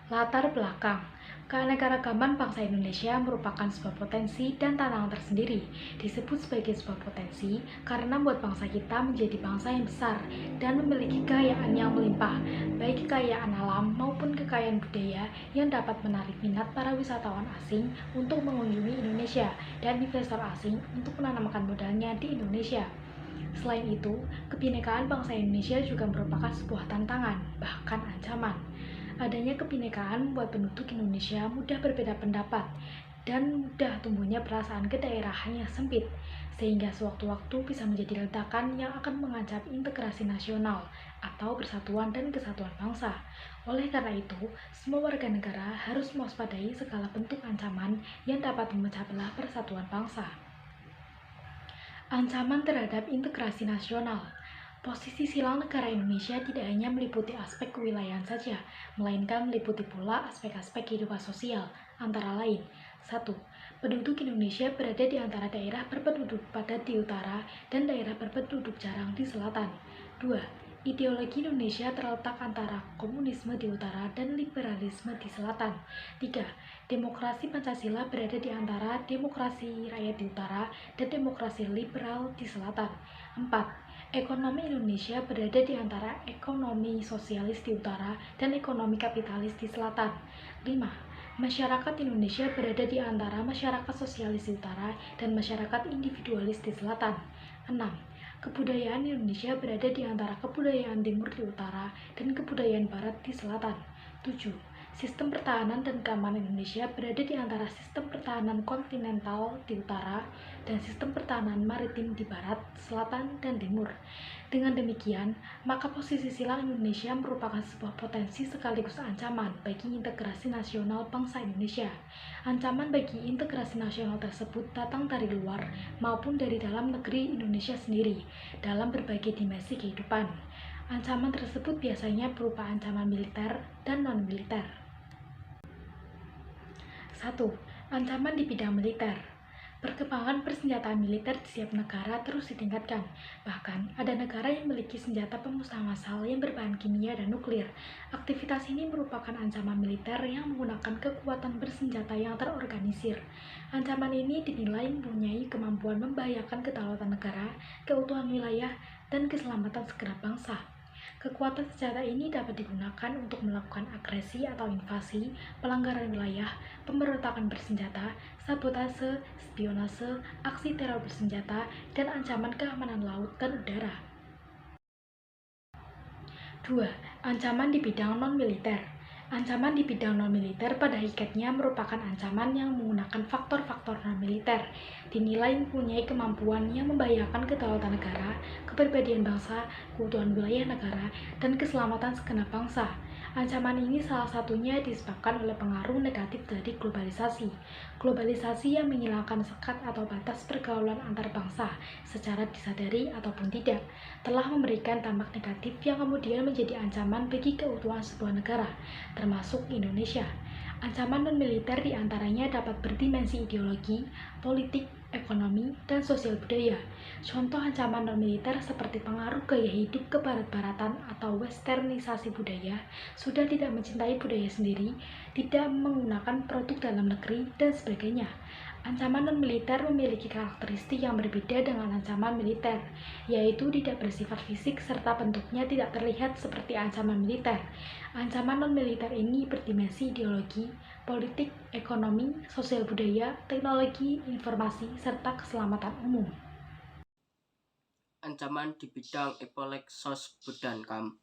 Latar belakang keanekaragaman bangsa Indonesia merupakan sebuah potensi dan tantangan tersendiri. Disebut sebagai sebuah potensi karena membuat bangsa kita menjadi bangsa yang besar dan memiliki kekayaan yang melimpah, baik kekayaan alam maupun kekayaan budaya yang dapat menarik minat para wisatawan asing untuk mengunjungi Indonesia dan investor asing untuk menanamkan modalnya di Indonesia. Selain itu, kebinekaan bangsa Indonesia juga merupakan sebuah tantangan, bahkan ancaman. Adanya kebinekaan membuat penduduk Indonesia mudah berbeda pendapat dan mudah tumbuhnya perasaan kedaerahan yang sempit, sehingga sewaktu-waktu bisa menjadi ledakan yang akan mengancam integrasi nasional atau persatuan dan kesatuan bangsa. Oleh karena itu, semua warga negara harus mewaspadai segala bentuk ancaman yang dapat memecah belah persatuan bangsa. Ancaman terhadap integrasi nasional. Posisi silang negara Indonesia tidak hanya meliputi aspek kewilayahan saja, melainkan meliputi pula aspek-aspek kehidupan sosial, antara lain. 1. Penduduk Indonesia berada di antara daerah berpenduduk padat di utara dan daerah berpenduduk jarang di selatan. 2. Ideologi Indonesia terletak antara komunisme di utara dan liberalisme di selatan. 3. Demokrasi Pancasila berada di antara demokrasi rakyat di utara dan demokrasi liberal di selatan. 4. Ekonomi Indonesia berada di antara ekonomi sosialis di utara dan ekonomi kapitalis di selatan. 5. Masyarakat Indonesia berada di antara masyarakat sosialis di utara dan masyarakat individualis di selatan. 6. Kebudayaan Indonesia berada di antara kebudayaan timur di utara dan kebudayaan barat di selatan. 7. Sistem pertahanan dan keamanan Indonesia berada di antara sistem pertahanan kontinental di utara dan sistem pertahanan maritim di barat, selatan, dan timur. Dengan demikian, maka posisi silang Indonesia merupakan sebuah potensi sekaligus ancaman bagi integrasi nasional bangsa Indonesia. Ancaman bagi integrasi nasional tersebut datang dari luar maupun dari dalam negeri Indonesia sendiri dalam berbagai dimensi kehidupan. Ancaman tersebut biasanya berupa ancaman militer dan non-militer. 1. Ancaman di bidang militer. Perkembangan persenjataan militer di setiap negara terus ditingkatkan. Bahkan, ada negara yang memiliki senjata pemusnah massal yang berbahan kimia dan nuklir. Aktivitas ini merupakan ancaman militer yang menggunakan kekuatan bersenjata yang terorganisir. Ancaman ini dinilai mempunyai kemampuan membahayakan kedaulatan negara, keutuhan wilayah, dan keselamatan segenap bangsa. Kekuatan senjata ini dapat digunakan untuk melakukan agresi atau invasi, pelanggaran wilayah, pemberontakan bersenjata, sabotase, spionase, aksi teror bersenjata, dan ancaman keamanan laut dan udara. 2. Ancaman di bidang non-militer. Ancaman di bidang non-militer pada hakikatnya merupakan ancaman yang menggunakan faktor-faktor non-militer, dinilai mempunyai kemampuan yang membahayakan kedaulatan negara, kepribadian bangsa, keutuhan wilayah negara, dan keselamatan segenap bangsa. Ancaman ini salah satunya disebabkan oleh pengaruh negatif dari globalisasi. Globalisasi yang menghilangkan sekat atau batas pergaulan antar bangsa secara disadari ataupun tidak, telah memberikan dampak negatif yang kemudian menjadi ancaman bagi keutuhan sebuah negara, termasuk Indonesia. Ancaman non-militer diantaranya dapat berdimensi ideologi, politik, ekonomi, dan sosial budaya. Contoh ancaman non-militer seperti pengaruh gaya hidup kebarat-baratan atau westernisasi budaya, sudah tidak mencintai budaya sendiri, tidak menggunakan produk dalam negeri, dan sebagainya. Ancaman non-militer memiliki karakteristik yang berbeda dengan ancaman militer, yaitu tidak bersifat fisik serta bentuknya tidak terlihat seperti ancaman militer. Ancaman non-militer ini berdimensi ideologi, politik, ekonomi, sosial budaya, teknologi, informasi, serta keselamatan umum. Ancaman di bidang Epolek-Sos Budankam.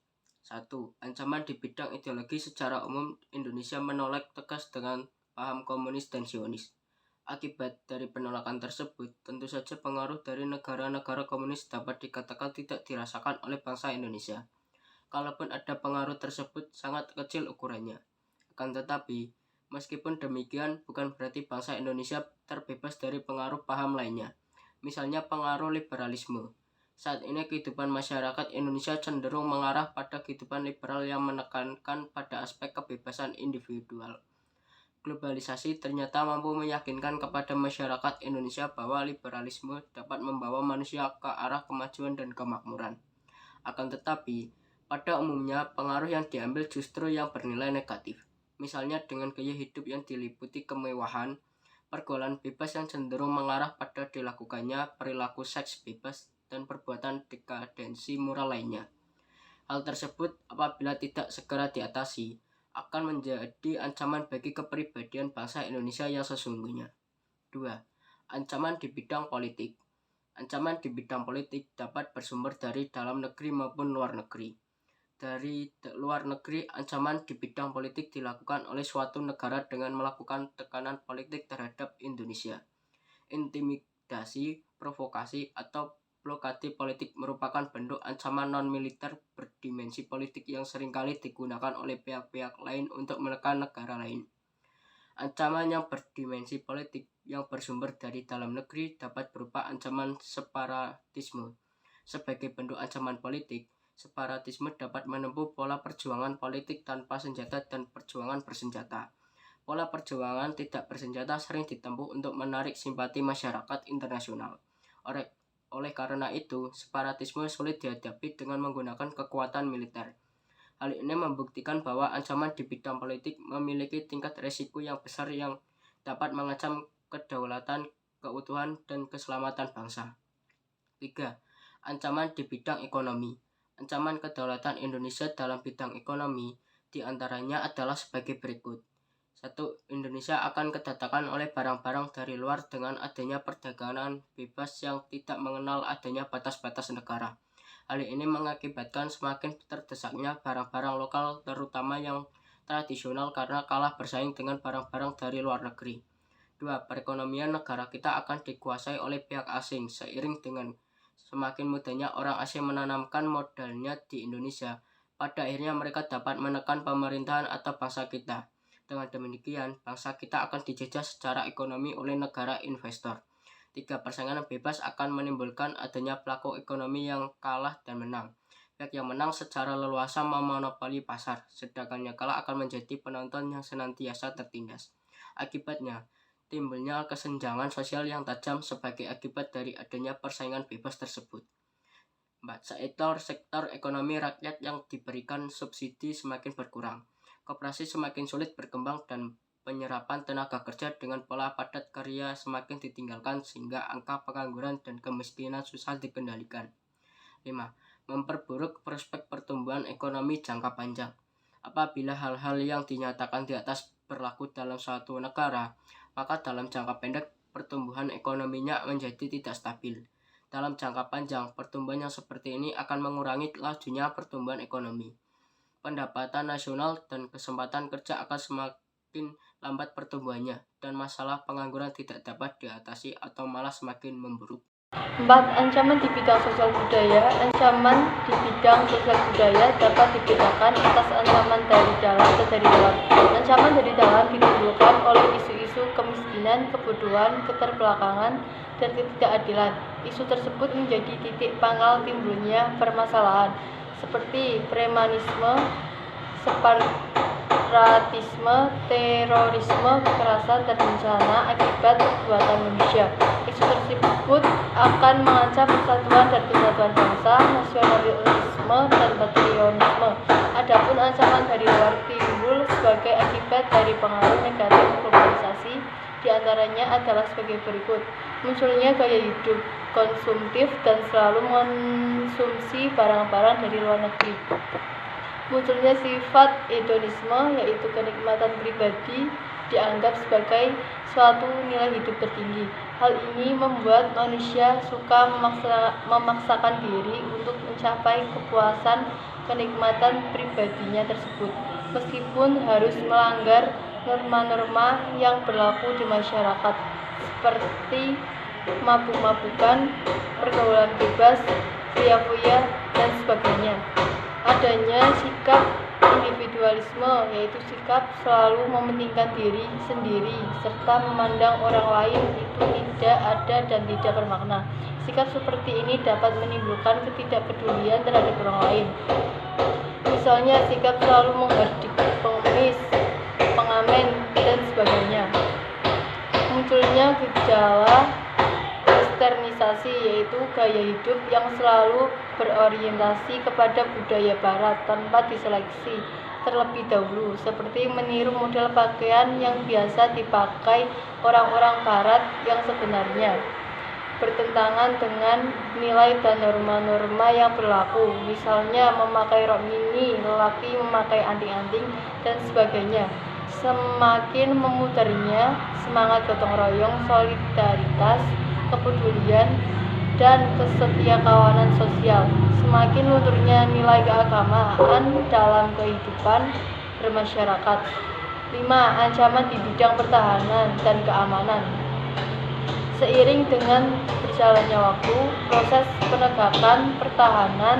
1. Ancaman di bidang ideologi secara umum Indonesia menolak tegas dengan paham komunis dan Zionis. Akibat dari penolakan tersebut, tentu saja pengaruh dari negara-negara komunis dapat dikatakan tidak dirasakan oleh bangsa Indonesia. Kalaupun ada pengaruh tersebut, sangat kecil ukurannya. Akan tetapi, meskipun demikian, bukan berarti bangsa Indonesia terbebas dari pengaruh paham lainnya. Misalnya pengaruh liberalisme. Saat ini kehidupan masyarakat Indonesia cenderung mengarah pada kehidupan liberal yang menekankan pada aspek kebebasan individual. Globalisasi ternyata mampu meyakinkan kepada masyarakat Indonesia bahwa liberalisme dapat membawa manusia ke arah kemajuan dan kemakmuran. Akan tetapi, pada umumnya pengaruh yang diambil justru yang bernilai negatif. misalnya dengan gaya hidup yang diliputi kemewahan, pergaulan bebas yang cenderung mengarah pada dilakukannya perilaku seks bebas, dan perbuatan dekadensi moral lainnya. Hal tersebut apabila tidak segera diatasi, akan menjadi ancaman bagi kepribadian bangsa Indonesia yang sesungguhnya. 2. Ancaman di bidang politik. Ancaman di bidang politik dapat bersumber dari dalam negeri maupun luar negeri. Dari luar negeri, ancaman di bidang politik dilakukan oleh suatu negara dengan melakukan tekanan politik terhadap Indonesia. Intimidasi, provokasi, atau blokade politik merupakan bentuk ancaman non-militer berdimensi politik yang seringkali digunakan oleh pihak-pihak lain untuk menekan negara lain. Ancaman yang berdimensi politik yang bersumber dari dalam negeri dapat berupa ancaman separatisme. Sebagai bentuk ancaman politik, separatisme dapat menempuh pola perjuangan politik tanpa senjata dan perjuangan bersenjata. Pola perjuangan tidak bersenjata sering ditempuh untuk menarik simpati masyarakat internasional. Oleh karena itu, separatisme sulit dihadapi dengan menggunakan kekuatan militer. Hal ini membuktikan bahwa ancaman di bidang politik memiliki tingkat resiko yang besar yang dapat mengancam kedaulatan, keutuhan, dan keselamatan bangsa. 3. Ancaman di bidang ekonomi. Ancaman kedaulatan Indonesia dalam bidang ekonomi diantaranya adalah sebagai berikut. 1. Indonesia akan kedatangan oleh barang-barang dari luar dengan adanya perdagangan bebas yang tidak mengenal adanya batas-batas negara. Hal ini mengakibatkan semakin terdesaknya barang-barang lokal terutama yang tradisional karena kalah bersaing dengan barang-barang dari luar negeri. 2. Perekonomian negara kita akan dikuasai oleh pihak asing seiring dengan semakin mudahnya orang asing menanamkan modalnya di Indonesia. Pada akhirnya mereka dapat menekan pemerintahan atau bangsa kita. Dengan demikian, bangsa kita akan dijajah secara ekonomi oleh negara investor. 3. Persaingan bebas akan menimbulkan adanya pelaku ekonomi yang kalah dan menang. Pihak yang menang secara leluasa memonopoli pasar, sedangkan yang kalah akan menjadi penonton yang senantiasa tertindas. Akibatnya, timbulnya kesenjangan sosial yang tajam sebagai akibat dari adanya persaingan bebas tersebut. 4. Sektor ekonomi rakyat yang diberikan subsidi semakin berkurang. Koperasi semakin sulit berkembang dan penyerapan tenaga kerja dengan pola padat karya semakin ditinggalkan sehingga angka pengangguran dan kemiskinan susah dikendalikan. 5. Memperburuk prospek pertumbuhan ekonomi jangka panjang. Apabila hal-hal yang dinyatakan di atas berlaku dalam suatu negara, maka dalam jangka pendek pertumbuhan ekonominya menjadi tidak stabil. Dalam jangka panjang, pertumbuhan yang seperti ini akan mengurangi lajunya pertumbuhan ekonomi. Pendapatan nasional dan kesempatan kerja akan semakin lambat pertumbuhannya, dan masalah pengangguran tidak dapat diatasi atau malah semakin memburuk. 4. Ancaman di bidang sosial budaya. Ancaman di bidang sosial budaya dapat dibedakan atas ancaman dari dalam dan dari luar. Ancaman dari dalam ditimbulkan oleh isu-isu kemiskinan, kebodohan, keterbelakangan, dan ketidakadilan. Isu tersebut menjadi titik pangkal timbulnya permasalahan seperti premanisme, separatisme, terorisme, kekerasan, dan bencana akibat perbuatan manusia. Isu tersebut akan mengancam persatuan dan kesatuan bangsa, nasionalisme, dan patriotisme. Adapun ancaman dari luar timbul sebagai akibat dari pengaruh negatif globalisasi, diantaranya adalah sebagai berikut. Munculnya gaya hidup konsumtif dan selalu mengonsumsi barang-barang dari luar negeri. Munculnya sifat hedonisme, yaitu kenikmatan pribadi dianggap sebagai suatu nilai hidup tertinggi. Hal ini membuat manusia suka memaksakan diri untuk mencapai kepuasan kenikmatan pribadinya tersebut, meskipun harus melanggar norma-norma yang berlaku di masyarakat, seperti mabuk-mabukan, pergaulan bebas, foya-foya, dan sebagainya. Adanya sikap individualisme, yaitu sikap selalu mementingkan diri sendiri serta memandang orang lain itu tidak ada dan tidak bermakna. Sikap seperti ini dapat menimbulkan ketidakpedulian terhadap orang lain. Misalnya sikap selalu menghardik pengemis, pengamen, dan sebagainya. Munculnya gejala westernisasi, yaitu gaya hidup yang selalu berorientasi kepada budaya barat tanpa diseleksi, terlebih dahulu, seperti meniru model pakaian yang biasa dipakai orang-orang Barat yang sebenarnya bertentangan dengan nilai dan norma-norma yang berlaku, misalnya memakai rok mini, lelaki memakai anting-anting, dan sebagainya. Semakin memudarnya semangat gotong royong, solidaritas, kepedulian, dan kesetiakawanan sosial, semakin lunturnya nilai keagamaan dalam kehidupan bermasyarakat. 5. Ancaman di bidang pertahanan dan keamanan. Seiring dengan berjalannya waktu, proses penegakan pertahanan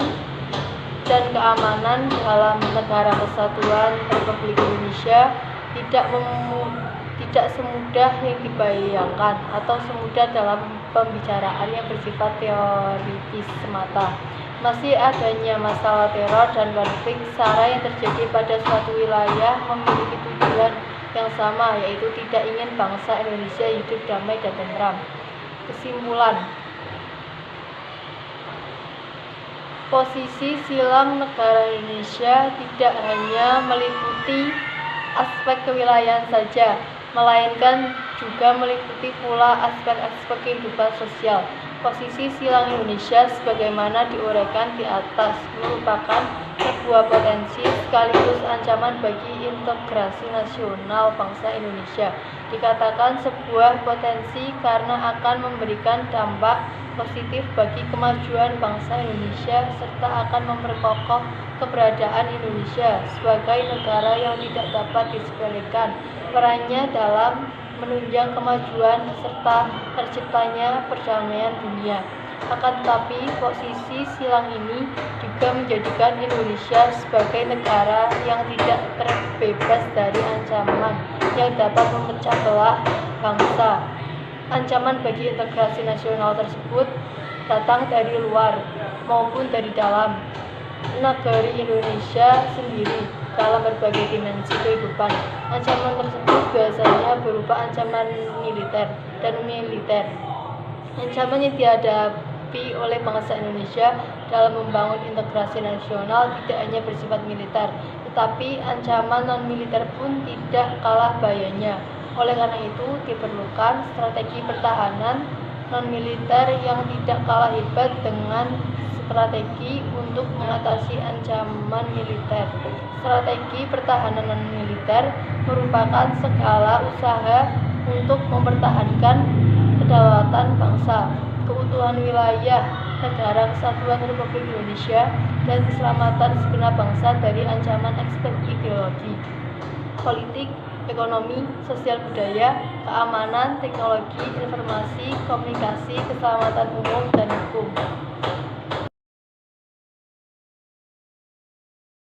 dan keamanan dalam Negara Kesatuan Republik Indonesia tidak semudah yang dibayangkan atau semudah dalam pembicaraan yang bersifat teoritis semata. Masih adanya masalah teror dan konflik SARA yang terjadi pada suatu wilayah memiliki tujuan yang sama, yaitu tidak ingin bangsa Indonesia hidup damai dan tentram. Kesimpulan, posisi silang negara Indonesia tidak hanya meliputi aspek kewilayahan saja, melainkan juga meliputi pula aspek-aspek kehidupan sosial. Posisi silang Indonesia sebagaimana diuraikan di atas merupakan sebuah potensi sekaligus ancaman bagi integrasi nasional bangsa Indonesia. Dikatakan sebuah potensi karena akan memberikan dampak positif bagi kemajuan bangsa Indonesia serta akan memperkokoh keberadaan Indonesia sebagai negara yang tidak dapat disepelekan perannya dalam menunjang kemajuan serta terciptanya perdamaian dunia. Akan tetapi, posisi silang ini juga menjadikan Indonesia sebagai negara yang tidak terbebas dari ancaman yang dapat memecah belah bangsa. Ancaman bagi integrasi nasional tersebut datang dari luar maupun dari dalam negeri Indonesia sendiri dalam berbagai dimensi kehidupan. Ancaman tersebut biasanya berupa ancaman militer dan militer. Ancaman yang dihadapi oleh bangsa Indonesia dalam membangun integrasi nasional tidak hanya bersifat militer, tetapi ancaman non-militer pun tidak kalah bahayanya. Oleh karena itu, diperlukan strategi pertahanan non-militer yang tidak kalah hebat dengan strategi untuk mengatasi ancaman militer. Strategi pertahanan non-militer merupakan segala usaha untuk mempertahankan kedaulatan bangsa, keutuhan wilayah Negara Kesatuan Republik Indonesia, dan keselamatan segenap bangsa dari ancaman aspek ideologi, politik, ekonomi, sosial budaya, keamanan, teknologi, informasi, komunikasi, keselamatan umum, dan hukum.